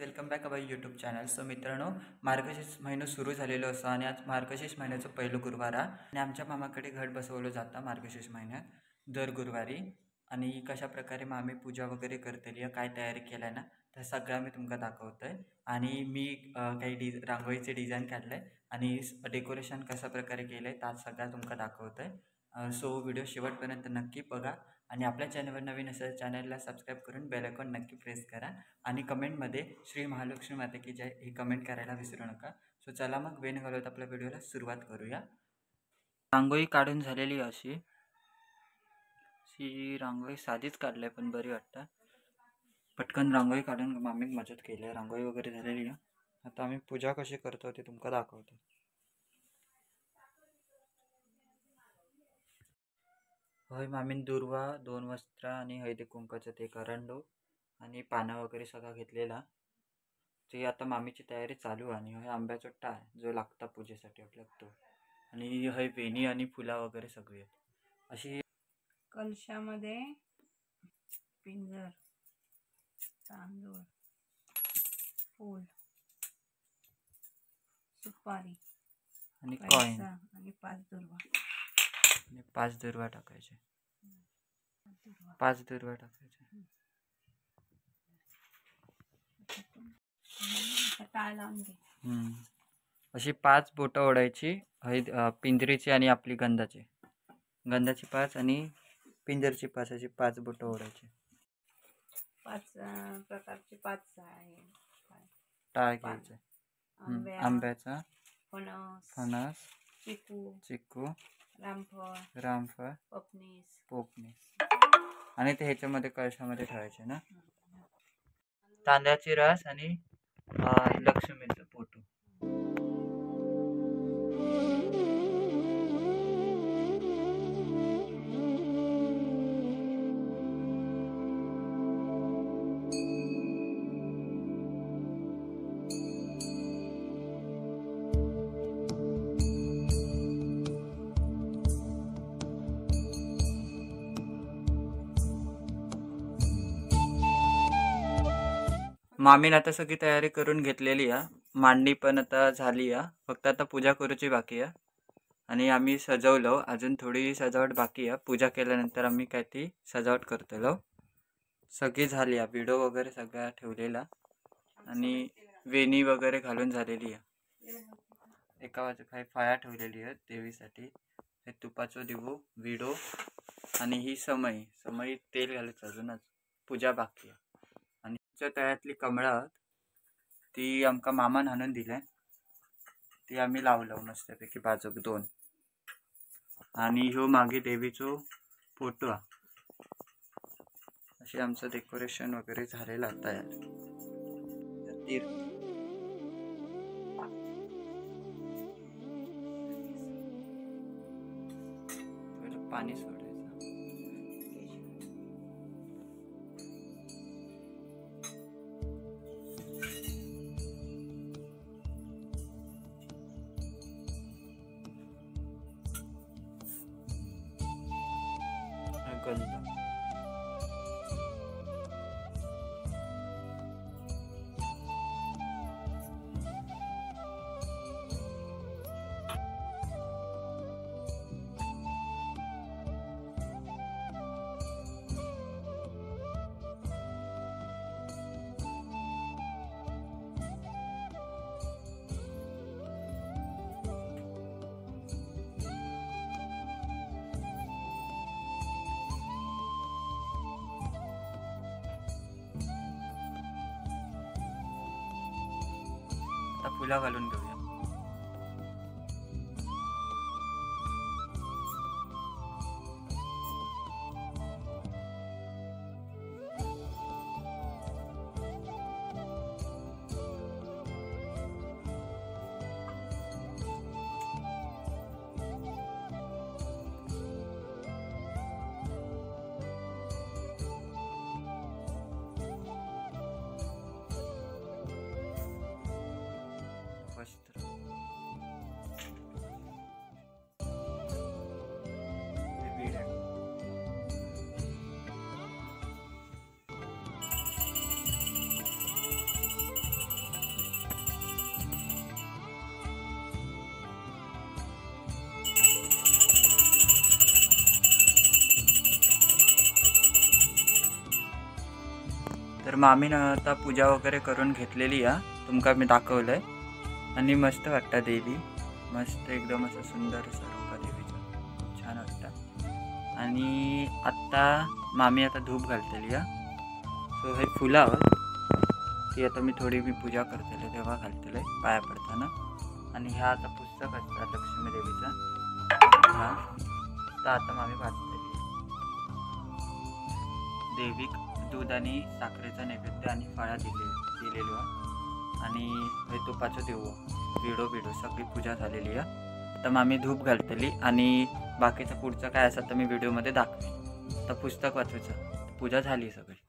Welcome back our YouTube channel. So मित्रांनो, मार्गशीर्ष महिना सुरू झालेलो असतो आणि आज मार्गशीर्ष महिन्याचं पहिलं गुरुवार आणि आमच्या मामाकडे घट बसवलं जातं मार्गशीर्ष महिन्यात दर गुरुवारी. आणि कशा प्रकारे मामी पूजा वगैरे करतली, काय तयारी केल्या ना, तर सगळं मी तुमका दाखवतोय. आणि मी काही रांगोळीचे डिझाईन काढले आणि डेकोरेशन कशा प्रकारे केलं आहे त्यात सगळं तुमका दाखवतोय. सो व्हिडिओ शेवटपर्यंत नक्की बघा आणि आपल्या चॅनलवर नवीन असेल चॅनलला सबस्क्राईब करून बेल आयकॉन नक्की प्रेस करा आणि कमेंटमध्ये श्री महालक्ष्मी माता की जय हे कमेंट करायला विसरू नका. सो चला मग वेळ घालवत आपल्या व्हिडिओला सुरुवात करूया. रांगोळी काढून झालेली अशी रांगोळी साधीच काढली पण बरी वाटतं. पटकन रांगोळी काढून मामीक मदत केली. रांगोळी वगैरे झालेली आहे. आता आम्ही पूजा कशी करतो ते तुमका दाखवतो. होय, मामीन दुर्वा 2 वस्त्र आणि हळदी कुंकाचं ते करंडो आणि पानं वगैरे सगळं घेतलेला. ते आता मामीची तयारी चालू आहे. आणि हय आंब्याचा टाळ जो लागता पूजेसाठी आपल्याला तो, आणि हय वेणी आणि फुला वगैरे सगळी आहेत. अशी कलशामध्ये पिंजर, तांदूळ, फूल, सुपारी आणि कॉईन आणि 5 दुर्वा आणि 5 दुर्वा टाकायचे. 5 दुर्वा टाकायचे. टाळ लावून घे. अशी 5 बोटं ओढायची. पिंजरीची आणि आपली गंधाची 5 आणि पिंजरची 5 अशी 5 बोटं ओढायची. 5 प्रकारचे 5 आहे. टाळ घ्यायचे. आंब्याचा, फणस, चिकू, रामफळ, पोपनीस आणि ते ह्याच्यामध्ये कळशामध्ये ठेवायचे ना. तांदळाची रस आणि लक्ष्मीचं फोटो. मामीन आता सगळी तयारी करून घेतलेली आहे. मांडणी पण आता झाली आहे. फक्त आता पूजा करूची बाकी आहे. आणि आम्ही सजवलो, अजून थोडी सजावट बाकी आहे. पूजा केल्यानंतर आम्ही काय ती सजावट करतलो. सगळी झाली आहे. व्हिडिओ वगैरे सगळा ठेवलेला आणि वेणी वगैरे घालून झालेली आहे. एका बाजू काही फाया ठेवलेली आहे देवीसाठी. हे तुपाचो दिवो, विडो आणि ही समई तेल घालायचं. अजूनच पूजा बाकी आहे. आणि तळ्यातली कमळं ती आमका मामान हाणून दिले. ती आम्ही लावलो मस्तपैकी बाजूक 2. आणि ह्यो मागे देवीचो फोटो हा. असे आमचं डेकोरेशन वगैरे झालेलं आता यार. पाणी सोडायचं. गंध फुला घालून घेऊया. मस्त तर मामीनं आता पूजा वगैरे करून घेतलेली आहे, तुमका मी दाखवलंय. आणि मस्त वाटतं देवी, मस्त एकदम असं सुंदर असं रूप देवीचं, खूप छान वाटतं. आणि आत्ता मामी आता धूप घालतेली आहे. सो हे फुलावर ती आता मी पूजा करतेले तेव्हा घालतेले पाया पडताना. आणि ह्या आता पुस्तक असतात लक्ष्मी देवीचा हा, तर आता मामी वाचतेली देवीक दूध आणि साखरेचा नैवेद्य आणि फळा दिलेलो. आणि हे तुपाचं देऊ विडो सगळी पूजा झालेली आहे. तर मामी धूप घालतेली आणि बाकीचं पुढचं काय असं तर मी व्हिडिओमध्ये दाखवेन. तर पुस्तक वाचूचं, पूजा झाली सगळी.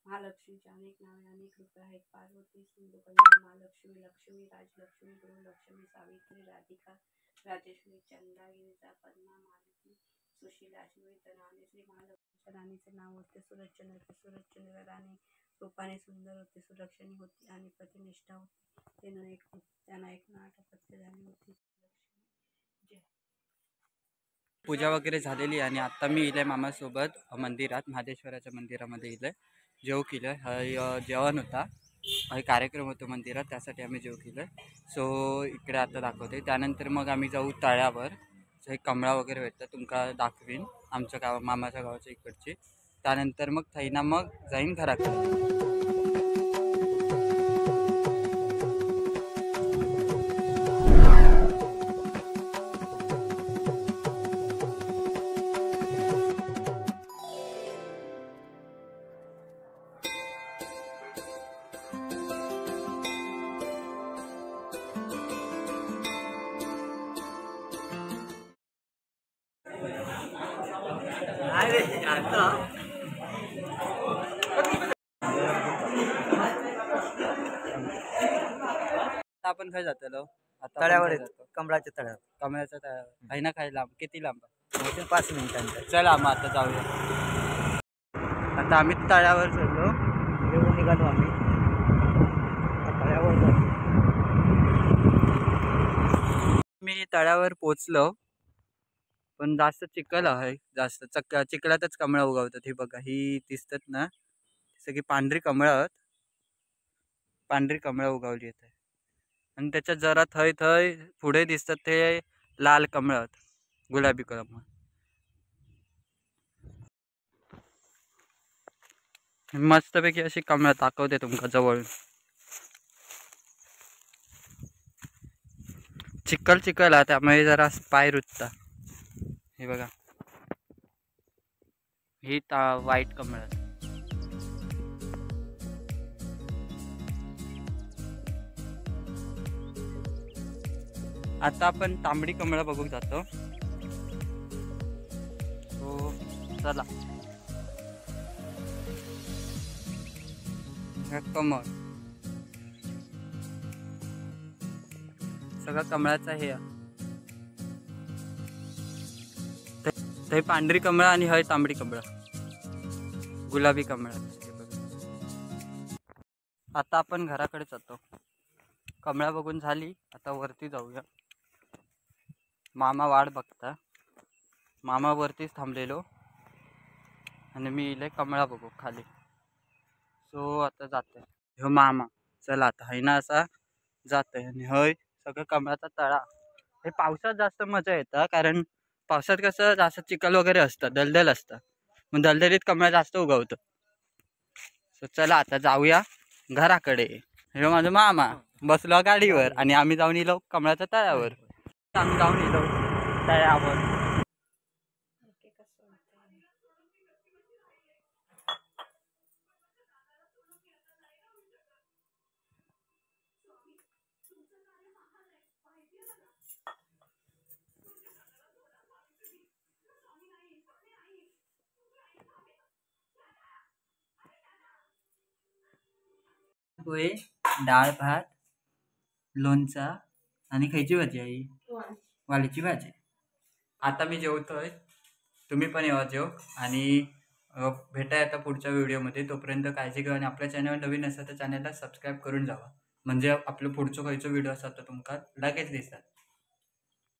महालक्ष्मीचे अनेक नावे अनेक रूपे आहेत. पार्वती, सिंधुकन्या, महालक्ष्मी, लक्ष्मी, राजलक्ष्मी, गृहलक्ष्मी, सावित्री, राधिका, राजेश्वरी, चंदा, गिरिजा, पद्मा, मालती, सुशीला, श्वेता राणी. श्री महालक्ष्मीच्या राणीचे नाव होते सुरचंद्र. सुरचंद्र राणी रूपाने सुंदर होते, सुलक्षणी होती आणि प्रतिनिष्ठा होती. त्यांना एक नाट अपत्य झाली होती. पूजा वगैरे झालेली आणि आता मी इले मामासोबत मंदिरात, महादेश्वराच्या मंदिरामध्ये इले जेव केलं. जेवण होता, कार्यक्रम होतो मंदिरात, त्यासाठी आम्ही जेव केलं. सो इकडे आता दाखवते. त्यानंतर मग आम्ही जाऊ तळ्यावर, जे कमळा वगैरे भेटतं तुमका दाखवीन आमच्या मामाच्या गावाच्या इकडची. त्यानंतर मग थैना मग जाईन घराकडे. आपण काय जातो आता तळ्यावर कमळाच्या तळ्यावर. कमळाच्या तळ्यावर आहे ना. काय लांब, किती लांब? 5 मिनिटांचा. चला मग आता जाऊया. आता आम्ही तळ्यावर चाललो, येऊन निघालो आम्ही तळ्यावर. मी तळ्यावर पोचलो, पण जास्त चिखल आहे, जास्त चिखलातच कमळं उगवतात. ही बघा, ही दिसतात ना सगळी पांढरी कमळं उगवली आहेत. आणि त्याच्यात जरा थय पुढे दिसतात ते लाल कमळं, गुलाबी कमळ. मस्तपैकी अशी कमळं दाखवते तुमका जवळून. चिखल आहे, त्यामुळे जरा पाय रुतता. हे बघा, ही व्हाईट कमळ. आता आपण तांबडी कमळ बघू जातो. हो चला. कमळ सगळं कमळाचं हे ते पांढरी कमळ आणि हय तांबडी कमळ, गुलाबी कमळ. आता आपण घराकडे जातो. कमळा बघून झाली, आता वरती जाऊया. मामा वाट बघता, मामा वरतीच थांबलेलो आणि मी इले कमळा बघू खाली. सो आता जाते हो मामा. चला आता है ना असा जाते. आणि हय सगळं कमळाचा तळा. हे पावसात जास्त मजा येतं, कारण पावसात कसं जास्त चिखल वगैरे असतं, दलदल असतं, मग दलदलीत कमळा जास्त उगवतं. सो चला आता जाऊया घराकडे. हे माझा मामा बसलो गाडीवर आणि आम्ही जाऊन येलो कमळाच्या तळ्यावर. आम्ही जाऊन येलो तळ्यावर. पोहे, डाळ भात, लोणचा आणि खायची भाजी आई, वालीची भाजी. आता मी जेवतोय, तुम्ही पण येवा जेव. आणि भेटाय आता पुढच्या व्हिडिओमध्ये. तोपर्यंत काळजी घ्या आणि आपल्या चॅनलवर नवीन असेल तर चॅनलला सबस्क्राईब करून जावा, म्हणजे आपलं पुढचं खायचं व्हिडिओ असतात तर तुमका लगेच दिसतात.